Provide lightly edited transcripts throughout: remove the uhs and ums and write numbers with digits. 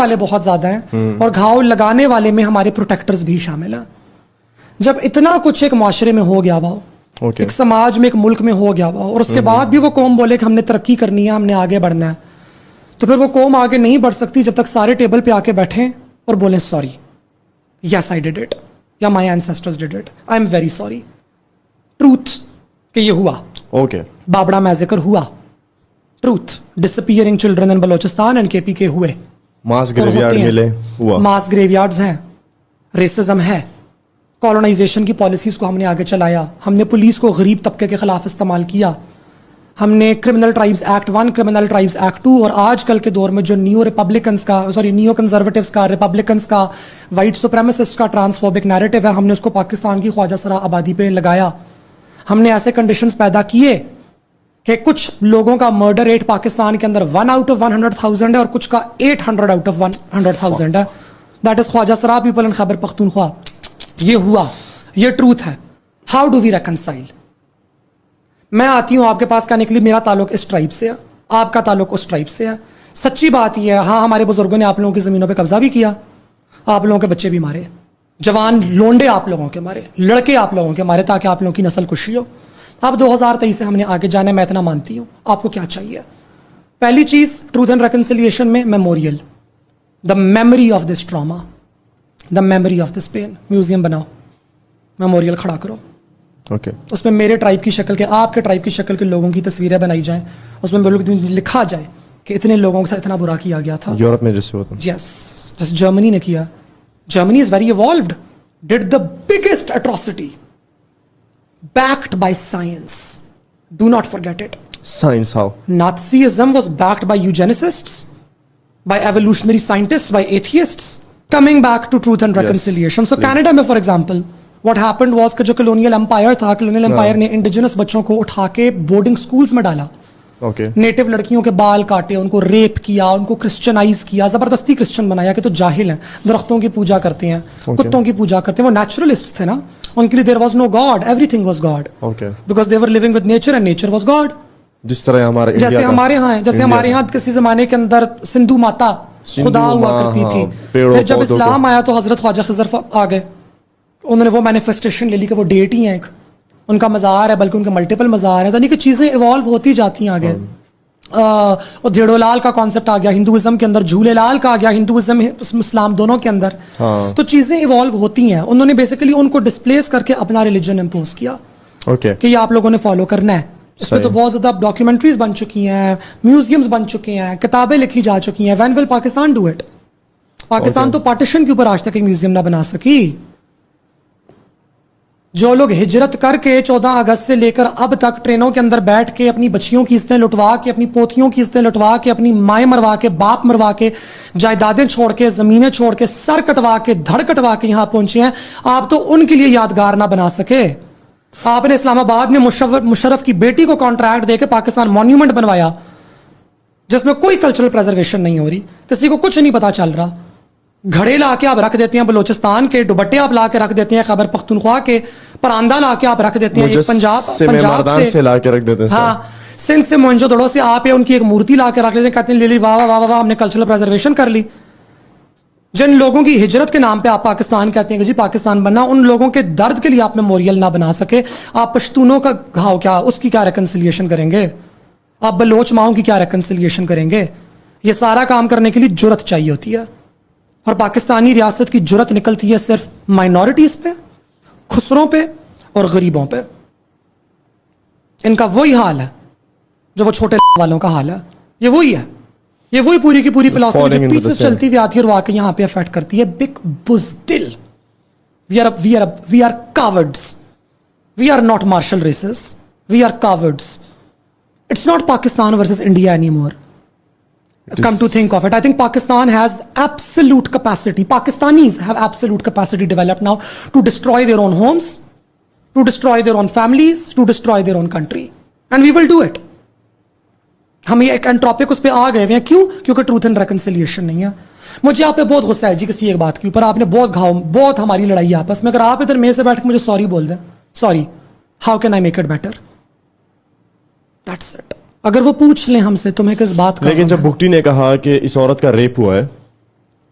والے بہت زیادہ ہیں اور گھاؤ لگانے والے میں ہمارے پروٹیکٹرز بھی شامل ہیں. جب اتنا کچھ ایک معاشرے میں ہو گیا ہوا ایک سماج میں ایک ملک میں ہو گیا ہوا اور اس کے بعد بھی وہ قوم بولے کہ ہم نے ترقی کرنی ہے, ہم نے آگے بڑھنا ہے, تو پھر وہ قوم آگے نہیں بڑھ سکتی جب تک سارے ٹیبل پہ آ کے بیٹھیں اور بولیں sorry, yes I did it, یا my ancestors did it, I am very sorry. Truth کہ یہ ہوا, بابڑا میزیکر ہوا, truth disappearing children in Balochistan and KPK ہوئے, ماس گریو یارڈ ملے, ماس گریو یارڈز ہیں, ریسزم ہے, کالونائزیشن کی پالیسیز کو ہم نے آگے چلایا, ہم نے پولیس کو غریب طبقے کے خلاف استعمال کیا, ہم نے criminal tribes act 1, criminal tribes act 2, اور آج کل کے دور میں جو نیو کنزرویٹوز کا, ریپبلکنز کا, وائٹ سپریمسسٹ کا ٹرانسفوبک نیریٹو ہے, ہم نے اس کو پاکستان کی خواجہ سرا آبادی پہ لگایا. ہم نے ایسے کنڈیشنز پیدا کیے کہ کچھ لوگوں کا مرڈر ریٹ پاکستان کے اندر 1 out of 100,000 ہے اور کچھ کا 800 out of 100,000 ہے. دیٹ از خواجہ سرا پیپل ان خیبر پختونخوا. یہ ہوا, یہ ٹروتھ ہے. How do we reconcile? میں آتی ہوں آپ کے پاس کہنے کے لیے میرا تعلق اس ٹرائب سے ہے, آپ کا تعلق اس ٹرائب سے ہے. سچی بات یہ ہے, ہاں ہمارے بزرگوں نے آپ لوگوں کی زمینوں پہ قبضہ بھی کیا, آپ لوگوں کے بچے بھی مارے, جوان لونڈے آپ لوگوں کے مارے, لڑکے آپ لوگوں کے مارے تاکہ آپ لوگوں کی نسل کشی ہو. اب 2023 سے ہم نے آگے جانا ہے, میں اتنا مانتی ہوں. آپ کو کیا چاہیے؟ پہلی چیز ٹروتھ اینڈ ریکنسیلیشن میں memorial, the memory of this trauma, the memory of this pain. Museum بناؤ, میموریل کھڑا کرو, اس میں میرے ٹرائب کی شکل کے, آپ کے ٹرائب کی شکل کے لوگوں کی تصویریں بنائی جائیں, اس میں لکھا جائے کہ اتنے لوگوں کے ساتھ اتنا برا کیا گیا تھا. یورپ میں جیسے ہوتا ہے, یس, جیسے جرمنی نے کیا. Germany is very evolved, did the biggest atrocity backed by science. Do not forget it. Science how? Nazism was backed by eugenicists, by evolutionary scientists, by atheists, coming back to truth and reconciliation. So Canada میں for example, what happened was کہ جو colonial empire تھا, colonial empire نے indigenous بچوں کو اٹھا کے boarding schools میں ڈالا. نیٹو لڑکیوں کے بال کاٹے, ان کو ریپ کیا, ان کو کرسچنائز کیا, زبردستی کرسچن بنایا کہ تو جاہل ہیں, درختوں کی پوجا کرتے ہیں, کتوں کی پوجا کرتے ہیں. وہ نیچرلسٹ تھے نا, ان کے لیے there was no God, everything was God, because they were living with nature and nature was God. جس طرح جیسے ہمارے ہاں, جیسے ہمارے یہاں کسی زمانے کے اندر سندھو ماتا خدا ہوا کرتی تھی, پھر جب اسلام آیا تو حضرت خواجہ خضر آ گئے, انہوں نے وہ مینیفیسٹیشن لے لی کہ وہ ڈیٹی ہیں, ایک ان کا مزار ہے, بلکہ ان کے ملٹیپل مزار ہیں. یعنی کہ چیزیں ایوالو ہوتی جاتی ہیں آگے. اور دھیڑو لال کا کانسیپٹ آ گیا ہندوازم کے اندر, جھولے لال کا آ گیا ہندوازم اسلام دونوں کے اندر. تو چیزیں ایوالو ہوتی ہیں. انہوں نے بیسیکلی ان کو ڈسپلیس کر کے اپنا ریلیجن امپوز کیا کہ یہ آپ لوگوں نے فالو کرنا ہے. اس میں تو بہت زیادہ ڈاکیومنٹریز بن چکی ہیں, میوزیمز بن چکے ہیں, کتابیں لکھی جا چکی ہیں. When will Pakistan do it? Pakistan تو پارٹیشن کے اوپر آج تک ایک میوزیم نہ بنا سکی. جو لوگ ہجرت کر کے 14 اگست سے لے کر اب تک ٹرینوں کے اندر بیٹھ کے اپنی بچیوں کی عزتیں لٹوا کے, اپنی پوتیوں کی عزتیں لٹوا کے, اپنی مائیں مروا کے, باپ مروا کے, جائیدادیں چھوڑ کے, زمینیں چھوڑ کے, سر کٹوا کے, دھڑ کٹوا کے یہاں پہنچے ہیں, آپ تو ان کے لیے یادگار نہ بنا سکے. آپ نے اسلام آباد میں مشرف کی بیٹی کو کانٹریکٹ دے کے پاکستان مونیومنٹ بنوایا جس میں کوئی کلچرل پریزرویشن نہیں ہو رہی, کسی کو کچھ نہیں پتا چل رہا. گھڑے لا کے آپ رکھ دیتے ہیں بلوچستان کے, دوپٹے آپ لا کے رکھ دیتے ہیں خیبر پختونخوا کے, پراندہ لا کے آپ رکھ دیتے ہیں پنجاب سے لا کے رکھ دیتے ہیں, ہاں سندھ سے موئنجو دڑو سے آپ ان کی ایک مورتی لا کے رکھ دیتے ہیں, کہتے ہیں لے لی واہ واہ واہ واہ ہم نے کلچرل پریزرویشن کر لی. جن لوگوں کی ہجرت کے نام پہ آپ پاکستان کہتے ہیں کہ جی پاکستان بننا, ان لوگوں کے درد کے لیے آپ میموریل نہ بنا سکے. آپ پشتونوں کا گھاؤ کیا, اس کی کیا ریکنسیلیشن کریں گے؟ آپ بلوچ ماؤں کی کیا ریکنسیلیشن کریں گے؟ یہ سارا کام کرنے کے لیے جرت چاہیے ہوتی ہے, اور پاکستانی ریاست کی جرت نکلتی ہے صرف مائنورٹیز پہ, خسروں پہ اور غریبوں پہ. ان کا وہی حال ہے جو وہ چھوٹے والوں کا حال ہے. یہ وہی ہے, یہ وہی پوری کی پوری فلسفی جو پیچھے سے چلتی ہوئی آتی ہے اور واقعی یہاں پہ افیکٹ کرتی ہے. بگ بزدل. We are cowards. We are not martial races. We are cowards. It's not Pakistan versus India anymore. Come to think of it, I think Pakistan has absolute capacity. Pakistanis have absolute capacity developed now to destroy their own homes, to destroy their own families, to destroy their own country. And we will do it. ہم یہ ایک انٹروپک اس پہ آ گئے ہیں. کیوں؟ کیونکہ truth and reconciliation نہیں ہے. مجھے آپ پہ بہت غصہ ہے جی کسی ایک بات کے اوپر. آپ نے بہت ہماری لڑائی آپس میں. اگر آپ ادھر میرے سے بیٹھ کے مجھے سوری بول دیں, sorry, how can I make it better? That's it. اگر وہ پوچھ لیں ہم سے تمہیں کس بات کا, لیکن جب بھگٹی نے کہا کہ اس عورت کا ریپ ہوا ہے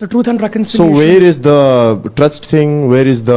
The truth and So reconciliation. where is the trust thing? Where is the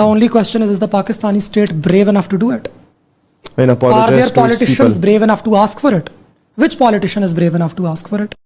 The only question is the Pakistani state brave enough to do it? And Are apologize their to its politicians people. brave enough to ask for it? Which politician is brave enough to ask for it?